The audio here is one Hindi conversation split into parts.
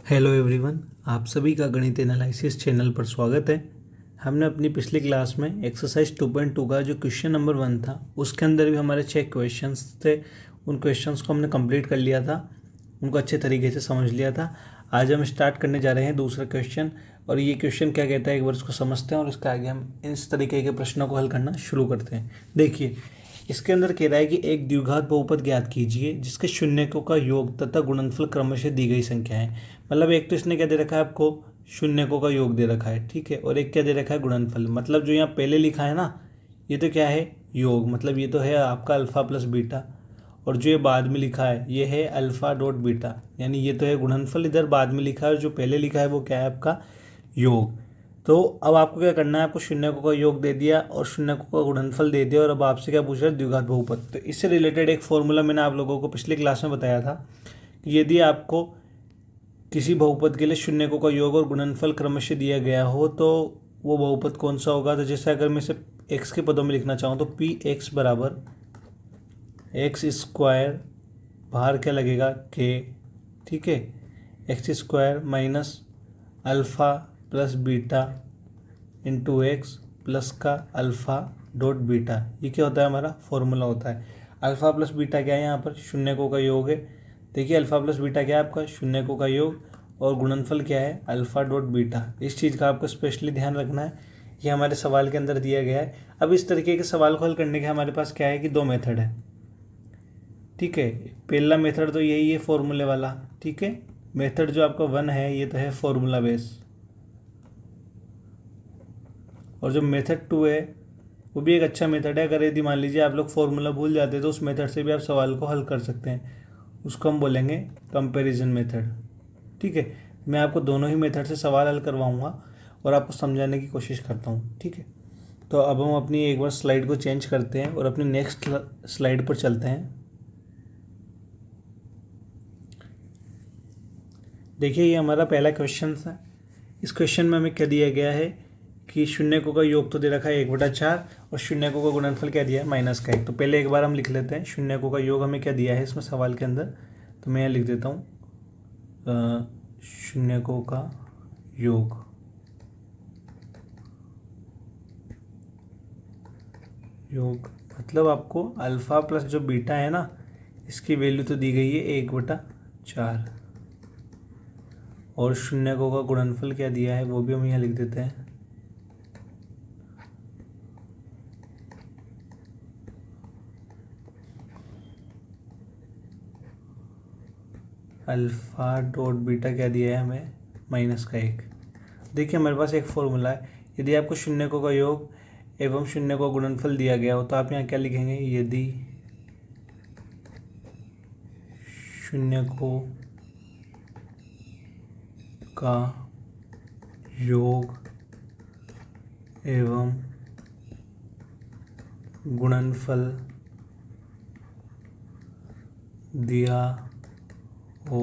हेलो एवरीवन, आप सभी का गणित एनालिसिस चैनल पर स्वागत है। हमने अपनी पिछली क्लास में एक्सरसाइज 2.2 का जो क्वेश्चन नंबर 1 था उसके अंदर भी हमारे 6 क्वेश्चंस थे। उन क्वेश्चंस को हमने कंप्लीट कर लिया था, उनको अच्छे तरीके से समझ लिया था। आज हम स्टार्ट करने जा रहे हैं दूसरा क्वेश्चन, और ये क्वेश्चन क्या कहता है एक बार इसको समझते हैं और इसके आगे हम इस तरीके के प्रश्नों को हल करना शुरू करते हैं। देखिए, इसके अंदर कह रहा है कि एक द्विघात बहुपद ज्ञात कीजिए जिसके शून्यकों का योग तथा गुणनफल क्रमशः दी गई संख्या है। मतलब एक तो इसने क्या दे रखा है आपको, शून्यकों का योग दे रखा है, ठीक है, और एक क्या दे रखा है, गुणनफल। मतलब जो यहाँ पहले लिखा है ना, ये तो क्या है, योग, मतलब ये तो है आपका अल्फा प्लस बीटा, और जो ये बाद में लिखा है ये है अल्फा डॉट बीटा, यानी ये तो है गुणनफल। इधर बाद में लिखा है और जो पहले लिखा है वो क्या है आपका योग। तो अब आपको क्या करना है, आपको शून्यकों का योग दे दिया और शून्यकों का गुणनफल दे दिया, और अब आपसे क्या पूछ रहा है, द्विघात बहुपद। तो इससे रिलेटेड एक फॉर्मूला मैंने आप लोगों को पिछली क्लास में बताया था कि यदि आपको किसी बहुपद के लिए शून्यकों का योग और गुणनफल क्रमशः दिया गया हो तो वो बहुपद कौन सा होगा। तो जैसे अगर मैं इसे एक्स के पदों में लिखना चाहूँ तो पी एक्स बराबर एक्स स्क्वायर, बाहर क्या लगेगा के, ठीक है, x square minus alpha plus beta into x plus का अल्फ़ा डॉट बीटा। ये क्या होता है, हमारा फॉर्मूला होता है। अल्फ़ा प्लस बीटा क्या है, यहाँ पर शून्यकों का योग है। देखिए अल्फ़ा प्लस बीटा क्या है आपका, शून्यकों का योग, और गुणनफल क्या है, अल्फ़ा डॉट बीटा। इस चीज़ का आपको स्पेशली ध्यान रखना है, ये हमारे सवाल के अंदर दिया गया है। अब इस तरीके के सवाल को हल करने के हमारे पास क्या है कि दो मेथड है, ठीक है। पहला मेथड तो यही है फॉर्मूले वाला, ठीक है। मेथड जो आपका 1 है ये तो है फॉर्मूला बेस, और जो मेथड 2 है वो भी एक अच्छा मेथड है। अगर यदि मान लीजिए आप लोग फॉर्मूला भूल जाते हैं तो उस मेथड से भी आप सवाल को हल कर सकते हैं, उसको हम बोलेंगे कंपैरिजन मेथड, ठीक है। मैं आपको दोनों ही मेथड से सवाल हल करवाऊंगा और आपको समझाने की कोशिश करता हूँ, ठीक है। तो अब हम अपनी एक बार स्लाइड को चेंज करते हैं और अपनी नेक्स्ट स्लाइड पर चलते हैं। देखिए ये हमारा पहला क्वेश्चन है। इस क्वेश्चन में हमें क्या दिया गया है कि शून्यकों का योग तो दे रखा है 1/4 और शून्यकों का गुणनफल क्या दिया है, -1। तो पहले एक बार हम लिख लेते हैं शून्यकों का योग हमें क्या दिया है इसमें सवाल के अंदर। तो मैं यहाँ लिख देता हूँ शून्यकों का योग, योग मतलब आपको अल्फ़ा प्लस जो बीटा है ना, इसकी वैल्यू तो दी गई है 1/4, और शून्यकों का गुणनफल क्या दिया है वो भी हम यहाँ लिख देते हैं अल्फ़ा डॉट बीटा क्या दिया है हमें, -1। देखिए हमारे पास एक फॉर्मूला है, यदि आपको शून्यकों का योग एवं शून्यकों का गुणनफल दिया गया हो तो आप यहाँ क्या लिखेंगे, यदि शून्यकों का योग एवं गुणनफल दिया हो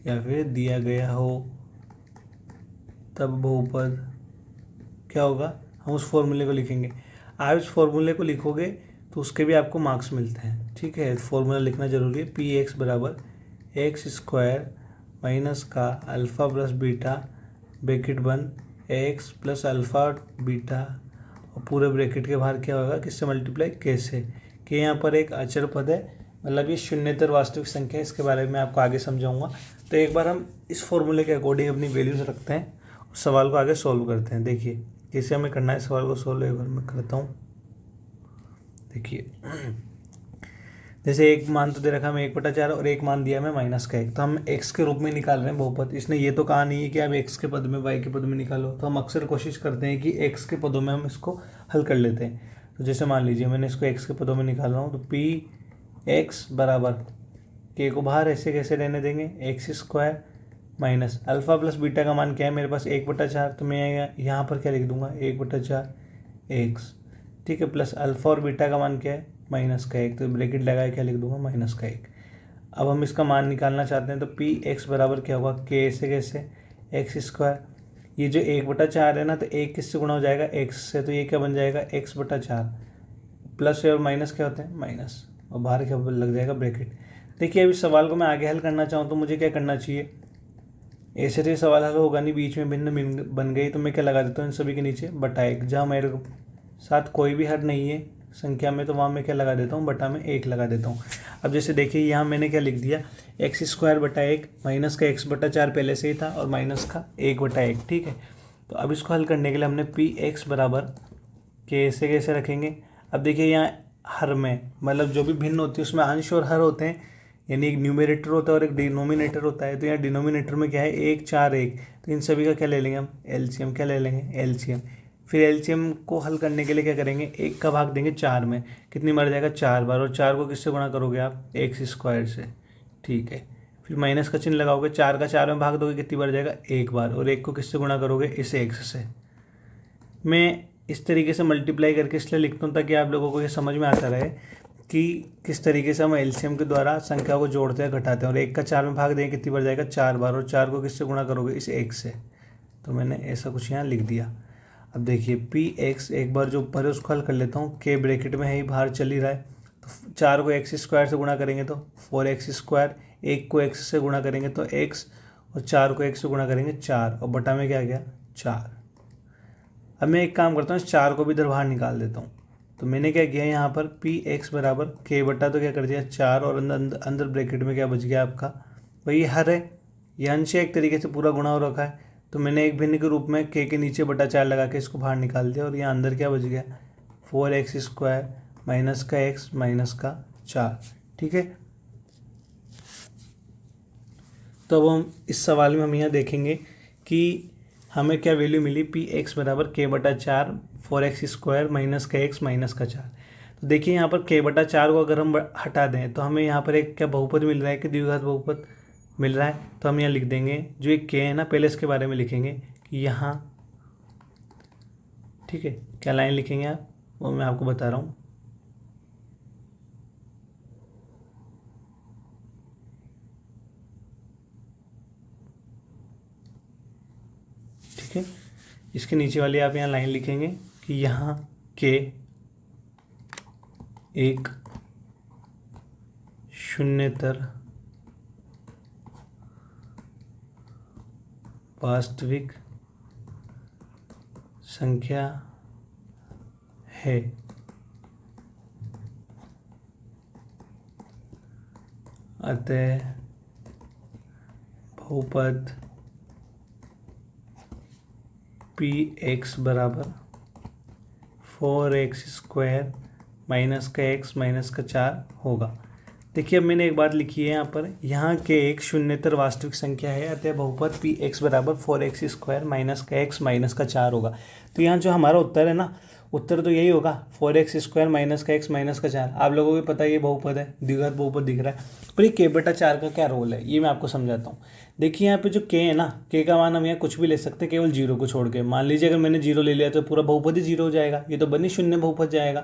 या फिर दिया गया हो तब बहुपद क्या होगा, हम उस फॉर्मूले को लिखेंगे। आप इस फॉर्मूले को लिखोगे तो उसके भी आपको मार्क्स मिलते हैं, ठीक है। फॉर्मूला लिखना जरूरी है, पी एक्स बराबर एक्स स्क्वायर माइनस का अल्फ़ा प्लस बीटा ब्रैकेट बंद एक्स प्लस अल्फ़ा बीटा, और पूरे ब्रैकेट के बाहर क्या होगा, किससे मल्टीप्लाई, कैसे, कि यहाँ पर एक अचर पद है, मतलब ये शून्यतर वास्तविक संख्या है। इसके बारे में आपको आगे समझाऊंगा। तो एक बार हम इस फॉर्मूले के अकॉर्डिंग अपनी वैल्यूज रखते हैं और सवाल को आगे सॉल्व करते हैं। देखिए कैसे हमें करना है सवाल को सॉल्व, एक बार मैं करता हूँ। देखिए जैसे एक मान तो दे रखा हमें 1/4 और एक मान दिया हमें -1, तो हम x के रूप में निकाल रहे हैं बहुपद। इसने ये तो कहा नहीं है कि आप x के पद में y के पद में निकालो, तो हम अक्सर कोशिश करते हैं कि x के पदों में हम इसको हल कर लेते हैं। तो जैसे मान लीजिए मैंने इसको x के पदों में निकाल रहा हूँ, तो पी एक्स बराबर के को बाहर ऐसे कैसे रहने देंगे, x square minus alpha plus beta का मान क्या है मेरे पास 1/4, तो मैं यहाँ पर क्या लिख दूंगा 1/4 एक्स, ठीक है, प्लस अल्फ़ा और बीटा का मान क्या है -1, तो ब्रैकेट लगाए क्या लिख दूंगा -1। अब हम इसका मान निकालना चाहते हैं तो पी एक्स बराबर क्या होगा, के से कैसे एक्स स्क्वायर, ये जो 1/4 है ना, तो एक किससे गुणा हो जाएगा, एक्स से, तो ये क्या बन जाएगा x/4, प्लस और माइनस क्या होते हैं माइनस, और बाहर क्या लग जाएगा ब्रैकेट। देखिए अभी सवाल को मैं आगे हल करना चाहूँ तो मुझे क्या करना चाहिए, ऐसे तो ये सवाल हल होगा नहीं, बीच में भिन्न बन गई तो मैं क्या लगा देता हूँ इन सभी के नीचे बटा एक। जहाँ मेरे साथ कोई भी हर नहीं है संख्या में तो वहाँ मैं क्या लगा देता हूँ, बटा में एक लगा देता हूँ। अब जैसे देखिए यहाँ मैंने क्या लिख दिया, एक्स स्क्वायर बटा एक, माइनस का एक्स बटा चार पहले से ही था और माइनस का एक बटा एक, ठीक है। तो अब इसको हल करने के लिए हमने पी एक्स बराबर कैसे कैसे रखेंगे। अब देखिए यहाँ हर में मतलब जो भी भिन्न होती है उसमें अंश और हर होते हैं, यानी एक न्यूमरेटर होता है और एक डिनोमिनेटर होता है। तो यहाँ डिनोमिनेटर में क्या है, एक चार एक, तो इन सभी का क्या ले लेंगे हम, एलसीएम। क्या ले लेंगे, एलसीएम। फिर एलसीएम को हल करने के लिए क्या करेंगे, एक का भाग देंगे चार में, कितनी बार जाएगा, चार बार। और चार को किससे गुणा करोगे आप, एक्स स्क्वायर से, ठीक है। फिर माइनस का चिन्ह लगाओगे, चार का चार में भाग दोगे, कितनी बार जाएगा, एक बार। और एक को किससे गुणा करोगे, इस एक्स से। मैं इस तरीके से मल्टीप्लाई करके इसलिए लिखता हूँ ताकि आप लोगों को ये समझ में आता रहे कि किस तरीके से हम एलसीएम के द्वारा संख्या को जोड़ते हैं घटाते हैं। और एक का चार में भाग देंगे, कितनी बार जाएगा, चार बार। और चार को किससे गुणा करोगे, इस एक से। तो मैंने ऐसा कुछ यहाँ लिख दिया। अब देखिए पी एक्स, एक बार जो ऊपर है उसको हल कर लेता हूँ, के ब्रैकेट में है ही, बाहर चल ही रहा है। तो चार को एक्स स्क्वायर से गुणा करेंगे तो फोर एक्स स्क्वायर, एक को एक्स से गुणा करेंगे तो एक्स, और चार को एक्स से गुणा करेंगे चार, और बटा में क्या गया, चार। अब मैं एक काम करता हूँ, इस चार को भी इधर बाहर निकाल देता हूँ। तो मैंने क्या किया यहाँ पर, पी एक्स बराबर के बटा, तो क्या कर दिया चार, और अंदर अंदर ब्रैकेट में क्या बच गया आपका, भाई ये हर है, ये अंश एक तरीके से पूरा गुणा हो रखा है। तो मैंने एक भिन्न के रूप में के नीचे बटा चार लगा के इसको बाहर निकाल दिया, और यहाँ अंदर क्या बच गया, फोर एक्स स्क्वायर माइनस का एक्स माइनस का चार, ठीक है। तो अब हम इस सवाल में हम यहाँ देखेंगे कि हमें क्या वैल्यू मिली, पी एक्स बराबर के बटा चार, फोर एक्स स्क्वायर माइनस का एक्स माइनस का चार। तो देखिए यहाँ पर के बटा चार को अगर हम हटा दें तो हमें यहाँ पर एक क्या बहुपद मिल रहा है कि द्विघात बहुपद मिल रहा है। तो हम यहाँ लिख देंगे जो एक के है ना, पहले इसके बारे में लिखेंगे कि यहाँ, ठीक है, क्या लाइन लिखेंगे आप, वो मैं आपको बता रहा हूँ। ठीक है, इसके नीचे वाली आप यहाँ लाइन लिखेंगे कि यहाँ के एक शून्येतर वास्तविक संख्या है। अतः बहुपद पी एक्स बराबर फोर एक्स स्क्वायर माइनस का एक्स माइनस का चार होगा। देखिए अब मैंने एक बात लिखी है यहाँ पर, यहाँ के एक शून्येतर वास्तविक संख्या है, अतः बहुपद पी एक्स बराबर फोर एक्स स्क्वायर माइनस का एक्स माइनस का चार होगा। तो यहाँ जो हमारा उत्तर है ना, उत्तर तो यही होगा, फोर एक्स स्क्वायर माइनस का एक्स माइनस का चार। आप लोगों को भी पता है ये बहुपद है, द्विघात बहुपद दिख रहा है। पर ये के बटा चार का क्या रोल है ये मैं आपको समझाता हूँ। देखिए यहाँ पे जो के है ना, के का मान हम यहाँ कुछ भी ले सकते हैं केवल जीरो को छोड़ के। मान लीजिए अगर मैंने जीरो ले लिया तो पूरा बहुपद ही जीरो हो जाएगा, ये तो बनी शून्य बहुपद जाएगा।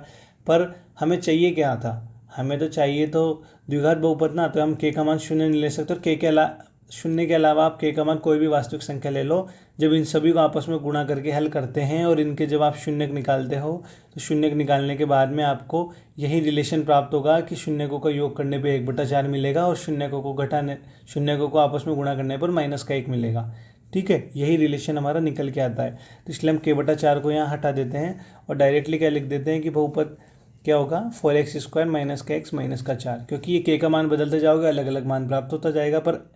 पर हमें चाहिए क्या था, हमें तो चाहिए तो द्विघात बहुपद ना, तो हम के का मान शून्य नहीं ले सकते। और के शून्य के अलावा आप के का मान कोई भी वास्तविक संख्या ले लो, जब इन सभी को आपस में गुणा करके हल करते हैं और इनके जब आप शून्य निकालते हो तो शून्य निकालने के बाद में आपको यही रिलेशन प्राप्त होगा कि शून्य का योग करने पे एक बटा चार मिलेगा और शून्य को आपस में गुणा करने पर माइनस का एक मिलेगा। ठीक है, यही रिलेशन हमारा निकल के आता है। तो इसलिए हम के बटा चार को यहाँ हटा देते हैं और डायरेक्टली क्या लिख देते हैं कि बहुपद क्या होगा, फोर एक्स स्क्वायर माइनस का एक्स माइनस का चार। क्योंकि ये के का मान बदलते जाओगे अलग अलग मान प्राप्त होता जाएगा, पर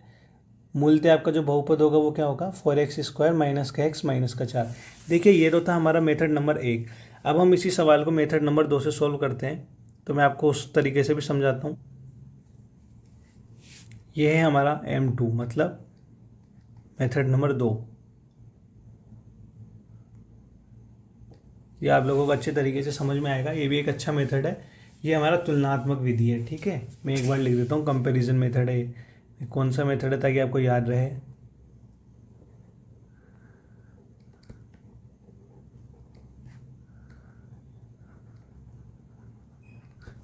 मूलतः आपका जो बहुपद होगा वो क्या होगा, फोर एक्स स्क्वायर माइनस का एक्स माइनस का चार। देखिए ये तो था हमारा मेथड नंबर एक। अब हम इसी सवाल को मेथड नंबर दो से सॉल्व करते हैं, तो मैं आपको उस तरीके से भी समझाता हूँ। ये है हमारा M2 मतलब मेथड नंबर दो। ये आप लोगों को अच्छे तरीके से समझ में आएगा, ये भी एक अच्छा मेथड है। ये हमारा तुलनात्मक विधि है। ठीक है, मैं एक बार लिख देता हूँ, कंपैरिजन मेथड है। कौन सा मेथड है ताकि आपको याद रहे,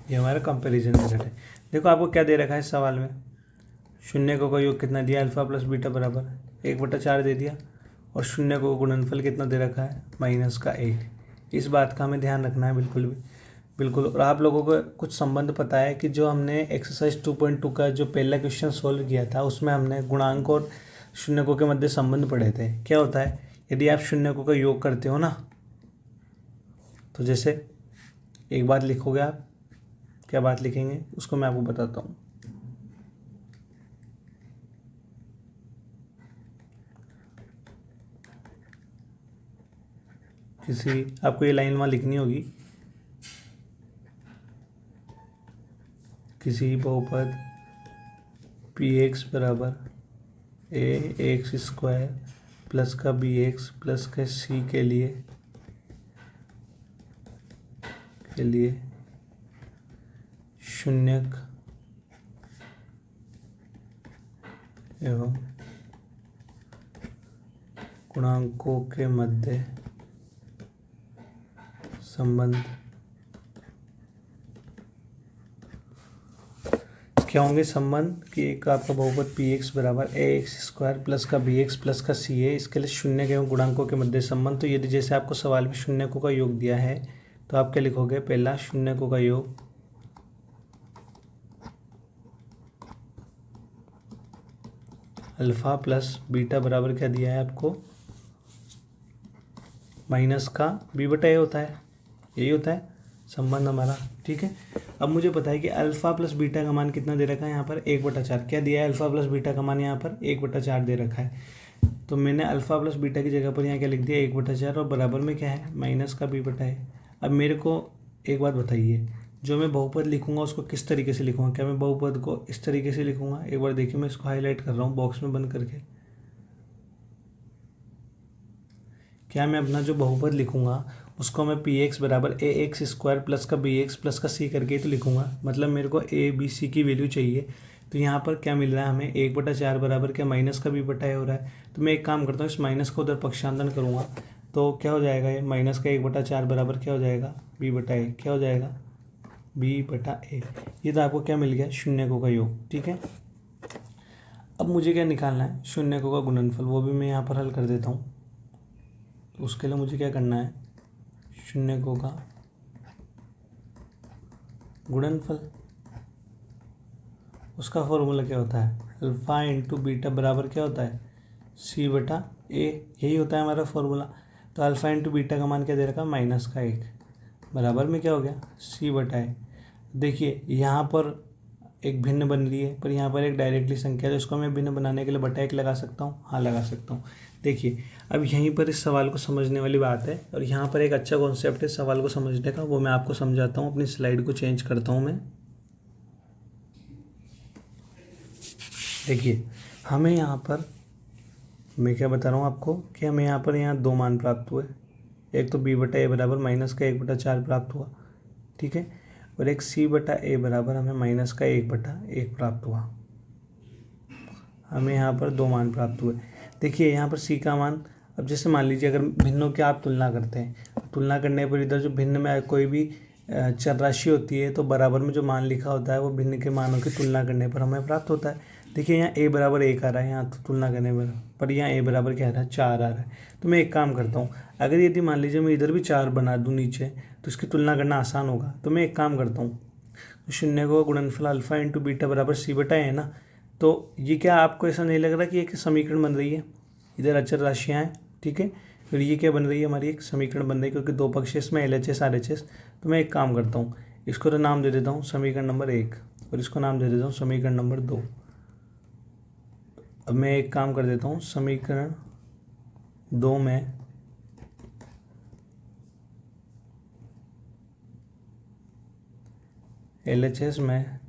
ये हमारा कंपैरिजन मेथड है। देखो आपको क्या दे रखा है इस सवाल में, शून्य को योग कितना दिया, अल्फा प्लस बीटा बराबर एक बटा चार दे दिया, और शून्य को गुणनफल कितना दे रखा है, माइनस का एक। इस बात का हमें ध्यान रखना है बिल्कुल। और आप लोगों को कुछ संबंध पता है कि जो हमने एक्सरसाइज 2.2 का जो पहला क्वेश्चन सोल्व किया था उसमें हमने गुणांक और शून्यकों के मध्य संबंध पढ़े थे। क्या होता है, यदि आप शून्यकों का योग करते हो ना, तो जैसे एक बात लिखोगे आप, क्या बात लिखेंगे उसको मैं आपको बताता हूँ। किसी आपको ये लाइन वहाँ लिखनी होगी, किसी बहुपद पी एक्स बराबर ए एक्स स्क्वायर प्लस का बी एक्स प्लस का सी के लिए शून्यक एवं गुणांकों के मध्य संबंध क्या होंगे। संबंध कि एक आपका बहुपद पी एक्स बराबर ए एक्स स्क्वायर प्लस का बी एक्स प्लस का सी है, इसके लिए शून्य एवं गुणांकों के मध्य संबंध। तो यदि जैसे आपको सवाल में शून्यकों का योग दिया है तो आप क्या लिखोगे, पहला शून्यकों का योग अल्फा प्लस बीटा बराबर क्या दिया है आपको, माइनस का बी बटा ए होता है, यही होता है संबंध हमारा। ठीक है, अब मुझे पता है कि अल्फा प्लस बीटा का मान कितना दे रखा है यहाँ पर 1/4। क्या दिया है, अल्फा प्लस बीटा का मान यहाँ पर 1/4 दे रखा है। तो मैंने अल्फा प्लस बीटा की जगह पर यहाँ क्या लिख दिया 1/4 और बराबर में क्या है माइनस का बी बटा है। अब मेरे को एक बात बताइए, जो मैं बहुपद लिखूंगा उसको किस तरीके से लिखूंगा। क्या मैं बहुपद को इस तरीके से लिखूंगा, एक बार देखिए मैं इसको हाईलाइट कर रहा हूँ बॉक्स में बंद करके। क्या मैं अपना जो बहुपद लिखूंगा उसको मैं पी एक्स बराबर ए एक्स स्क्वायर प्लस का बी एक्स प्लस का सी करके तो लिखूंगा, मतलब मेरे को ए बी सी की वैल्यू चाहिए। तो यहाँ पर क्या मिल रहा है हमें 1/4 बराबर क्या माइनस का बी बटा ए हो रहा है। तो मैं एक काम करता हूँ, इस माइनस को उधर पक्षांतरण करूँगा तो क्या हो जाएगा, ये माइनस का 1/4 बराबर क्या हो जाएगा बी बटा ए, क्या हो जाएगा बी बटा ए। ये तो आपको क्या मिल गया, शून्यकों का योग। ठीक है, अब मुझे क्या निकालना है, शून्यकों का गुणनफल, वो भी मैं यहाँ पर हल कर देता हूँ। तो उसके लिए मुझे क्या करना है, शून्यकों का गुणनफल, उसका फॉर्मूला क्या होता है, अल्फा इंटू बीटा बराबर क्या होता है सी बटा ए, यही होता है हमारा फॉर्मूला। तो अल्फा इंटू बीटा का मान क्या दे रखा, माइनस का 1 बराबर में क्या हो गया सी बटा ए। देखिए यहाँ पर एक भिन्न बन रही है, पर यहाँ पर एक डायरेक्टली संख्या है, तो इसको मैं भिन्न बनाने के लिए बटा 1 लगा सकता हूँ, हाँ लगा सकता हूँ। देखिए अब यहीं पर इस सवाल को समझने वाली बात है, और यहाँ पर एक अच्छा कॉन्सेप्ट है सवाल को समझने का, वो मैं आपको समझाता हूँ। अपनी स्लाइड को चेंज करता हूँ मैं। देखिए हमें यहाँ पर मैं क्या बता रहा हूँ आपको कि हमें यहाँ पर यहाँ 2 मान प्राप्त हुए। एक तो बी बटा ए बराबर माइनस का 1/4 प्राप्त हुआ, ठीक है, और एक सी बटा ए बराबर हमें माइनस का 1/1 प्राप्त हुआ। हमें यहाँ पर 2 मान प्राप्त हुए। देखिए यहाँ पर सी का मान, अब जैसे मान लीजिए अगर भिन्नों की आप तुलना करते हैं, तुलना करने पर इधर जो भिन्न में कोई भी चर राशि होती है तो बराबर में जो मान लिखा होता है वो भिन्न के मानों की तुलना करने पर हमें प्राप्त होता है। देखिए यहाँ a बराबर 1 आ रहा है यहाँ तो तुलना करने पर यहाँ a बराबर क्या आ रहा है 4 आ रहा है। तो मैं एक काम करता हूँ, अगर यदि मान लीजिए मैं इधर भी 4 बना दूँ नीचे तो इसकी तुलना करना आसान होगा। तो मैं एक काम करता हूँ, तो शून्य को गुणनफल अल्फा इंटू बीटा बराबर सी बटा है ना, तो ये क्या आपको ऐसा नहीं लग रहा कि एक समीकरण बन रही है, इधर अचर राशियाँ हैं, ठीक है, फिर ये क्या बन रही है हमारी एक समीकरण बन रही है, क्योंकि 2 पक्ष इसमें LHS RHS। तो मैं एक काम करता हूँ, इसको तो नाम दे देता हूँ समीकरण नंबर 1 और इसको नाम दे देता हूँ समीकरण नंबर 2। अब मैं एक काम कर देता हूँ, समीकरण 2 में LHS में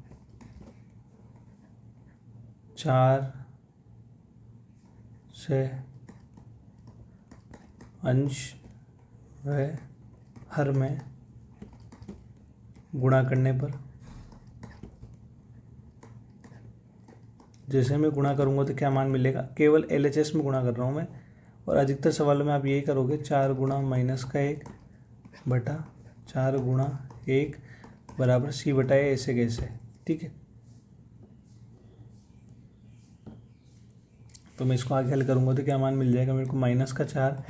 4 से अंश व हर में गुणा करने पर, जैसे मैं गुणा करूँगा तो क्या मान मिलेगा, केवल LHS में गुणा कर रहा हूँ मैं, और अधिकतर सवालों में आप यही करोगे 4 गुणा माइनस का 1 बटा 4 गुणा 1 बराबर सी बटा ए, ऐसे कैसे, ठीक है। तो मैं इसको आगे हल करूँगा तो क्या मान मिल जाएगा मेरे को, माइनस का 4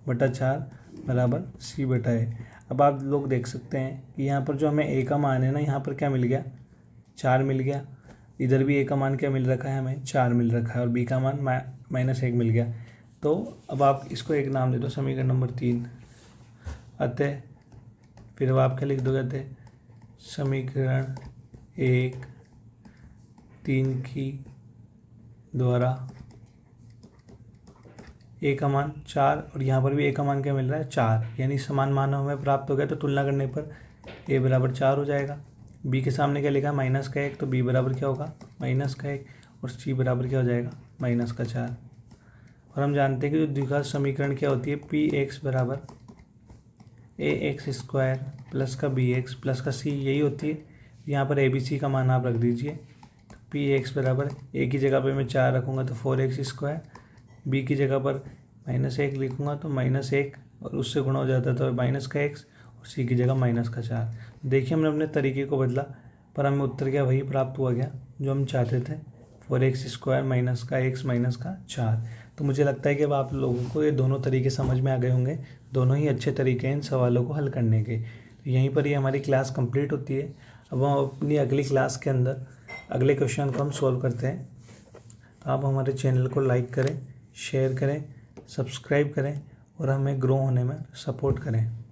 बटा 4 बराबर सी बटा ए। अब आप लोग देख सकते हैं कि यहाँ पर जो हमें ए का मान है ना, यहाँ पर क्या मिल गया 4 मिल गया, इधर भी ए का मान क्या मिल रखा है हमें, 4 मिल रखा है और बी का मान -1 मिल गया। तो अब आप इसको एक नाम दे दो, समीकरण नंबर 3। अतः फिर अब आप क्या लिख दोगे, अतः समीकरण 1 3 की द्वारा ए का मान 4 और यहाँ पर भी ए का मान क्या मिल रहा है, 4, यानी समान मान हमें प्राप्त हो गया। तो तुलना करने पर ए बराबर 4 हो जाएगा। बी के सामने क्या लिखा है, -1, तो बी बराबर क्या होगा, -1 और सी बराबर क्या हो जाएगा, -4। और हम जानते हैं कि जो द्विघात समीकरण क्या होती है, पी एक्स बराबर ax² प्लस का bx प्लस का c, यही होती है। यहाँ पर a b c का मान आप रख दीजिए। तो पी एक्स बराबर a की जगह पे मैं 4 रखूँगा तो 4x², b की जगह पर -1 लिखूँगा तो -1 और उससे गुणा हो जाता है तो -x और c की जगह -4। देखिए हमने अपने तरीके को बदला पर हमें उत्तर क्या वही प्राप्त हुआ गया जो हम चाहते थे, 4x² -4। तो मुझे लगता है कि अब आप लोगों को ये दोनों तरीके समझ में आ गए होंगे। दोनों ही अच्छे तरीके हैं इन सवालों को हल करने के। तो यहीं पर ये हमारी क्लास कंप्लीट होती है। अब हम अपनी अगली क्लास के अंदर अगले क्वेश्चन को हम सॉल्व करते हैं। तो आप हमारे चैनल को लाइक करें, शेयर करें, सब्सक्राइब करें और हमें ग्रो होने में सपोर्ट करें।